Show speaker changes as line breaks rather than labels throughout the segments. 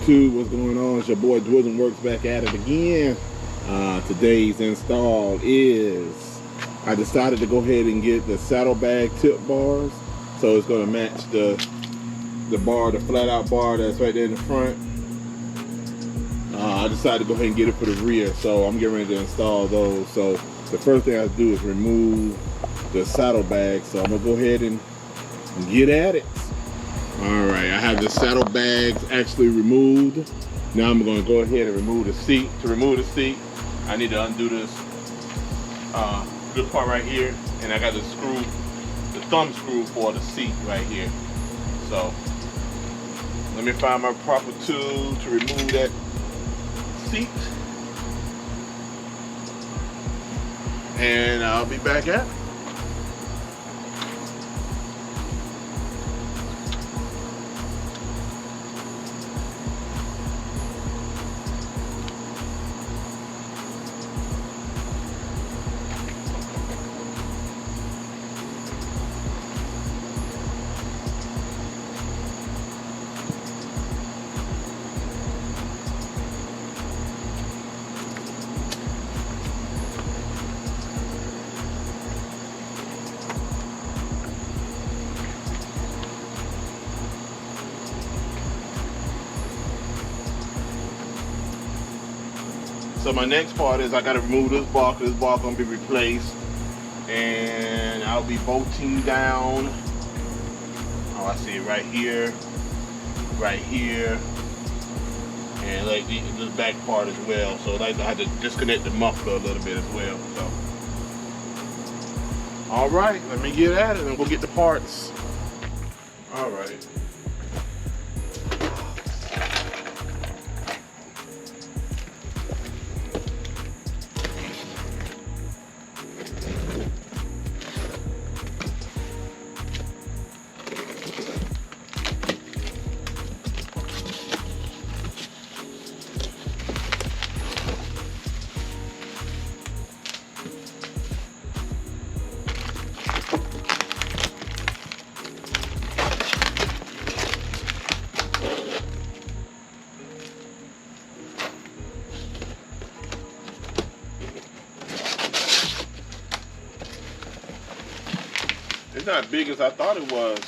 YouTube, what's going on? It's your boy Dwizzle Works back at it again. Today's install is, I decided to go ahead and get the Saddlebag tip bars. So it's going to match the bar, the flat out bar that's right there in the front. I decided to go ahead and get it for the rear, so I'm getting ready to install those. So the first thing I have to do is remove the saddlebag. So I'm going to go ahead and get at it. Alright, I have the saddlebags actually removed. Now I'm going to go ahead and remove the seat. To remove the seat, I need to undo this part right here, and I got the screw, the thumb screw for the seat right here. So let me find my proper tool to remove that seat, and I'll be back at it. So my next part is I got to remove this bar, because this bar is going to be replaced, and I'll be bolting down, oh I see it right here, and like this back part as well. So like I had to disconnect the muffler a little bit as well. So all right, let me get at it and we'll get the parts. All right. It's not big as I thought it was.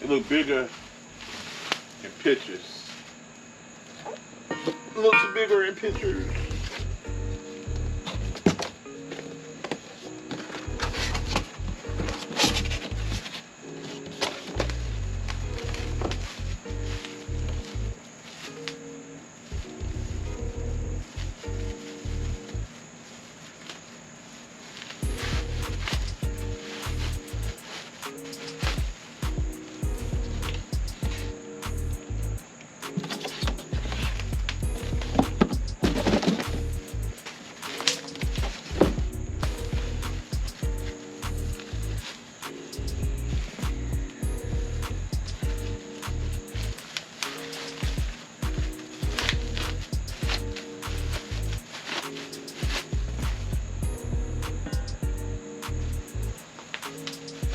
It looked bigger in pictures. It looks bigger in pictures.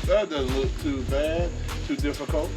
That doesn't look too bad, too difficult.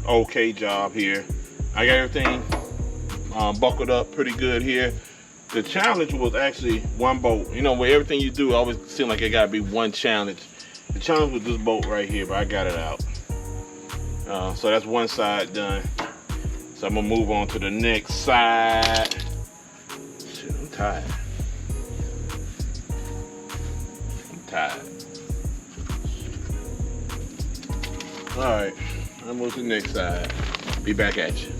okay job here. I got everything buckled up pretty good here. The challenge was actually one bolt. You know, with everything you do, it always seems like it gotta be one challenge. The challenge was this bolt right here, but I got it out. So that's one side done. So I'm gonna move on to the next side. Shit, I'm tired. All right, I'm gonna move to the next side. Be back at you.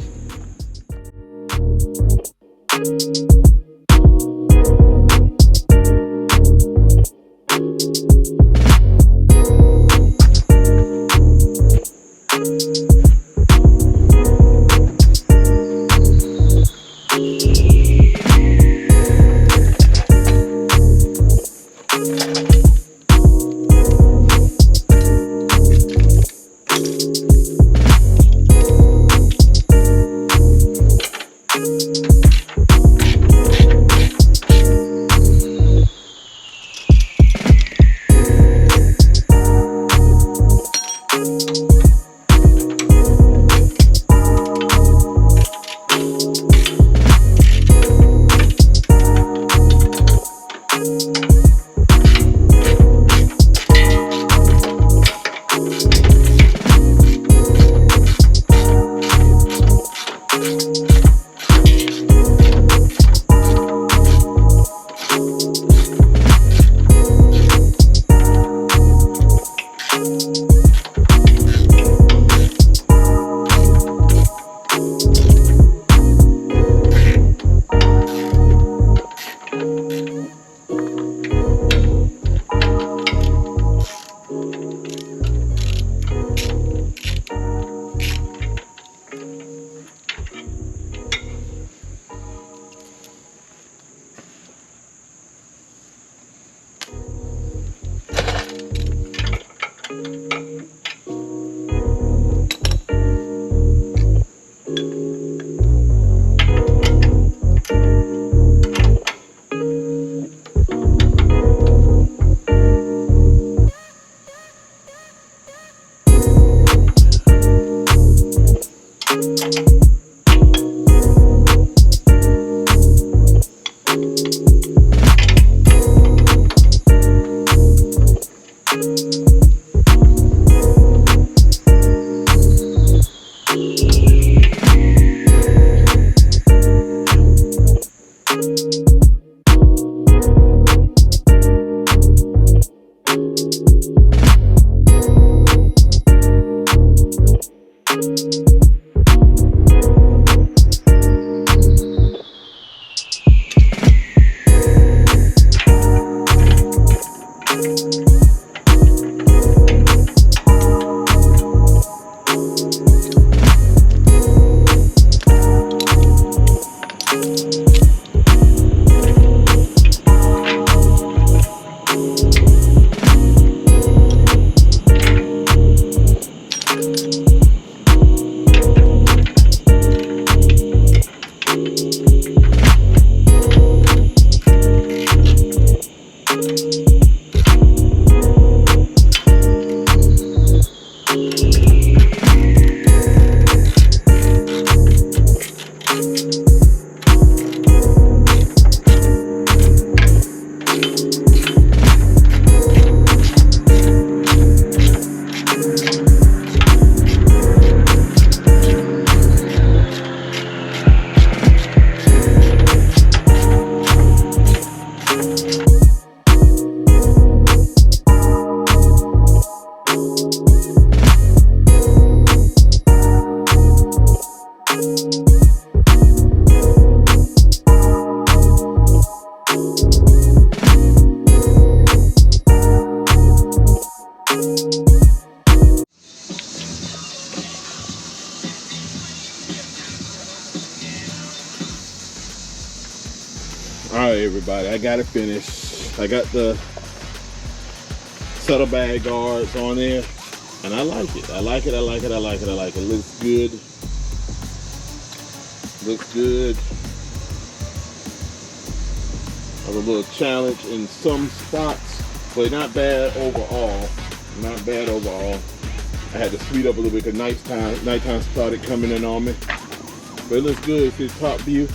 Alright everybody, I got it finished. I got the saddlebag guards on there and I like it. I like it. Looks good. Looks good. I have a little challenge in some spots, but not bad overall. Not bad overall. I had to speed up a little bit because nighttime started coming in on me. But it looks good. See the top view?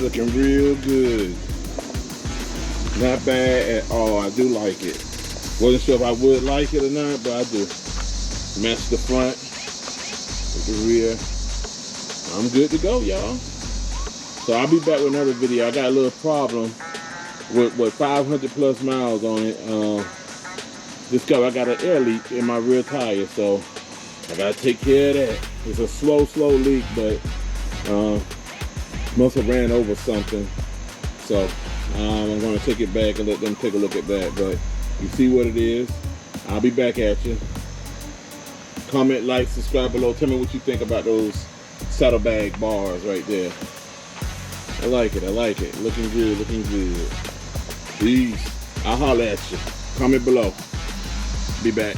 Looking real good. Not bad at all. I do like it. Wasn't sure if I would like it or not, but I do. Match the front with the rear. I'm good to go, y'all. So I'll be back with another video. I got a little problem with 500 plus miles on it. Discover I got an air leak in my rear tire, so I gotta take care of that. It's a slow leak, but must have ran over something. So I'm gonna take it back and let them take a look at that. But you see what it is. I'll be back at you. Comment, like, subscribe below. Tell me what you think about those Saddlebag bars right there. I like it. I like it. Looking good. Looking good. Peace. I'll holler at you. Comment below. Be back.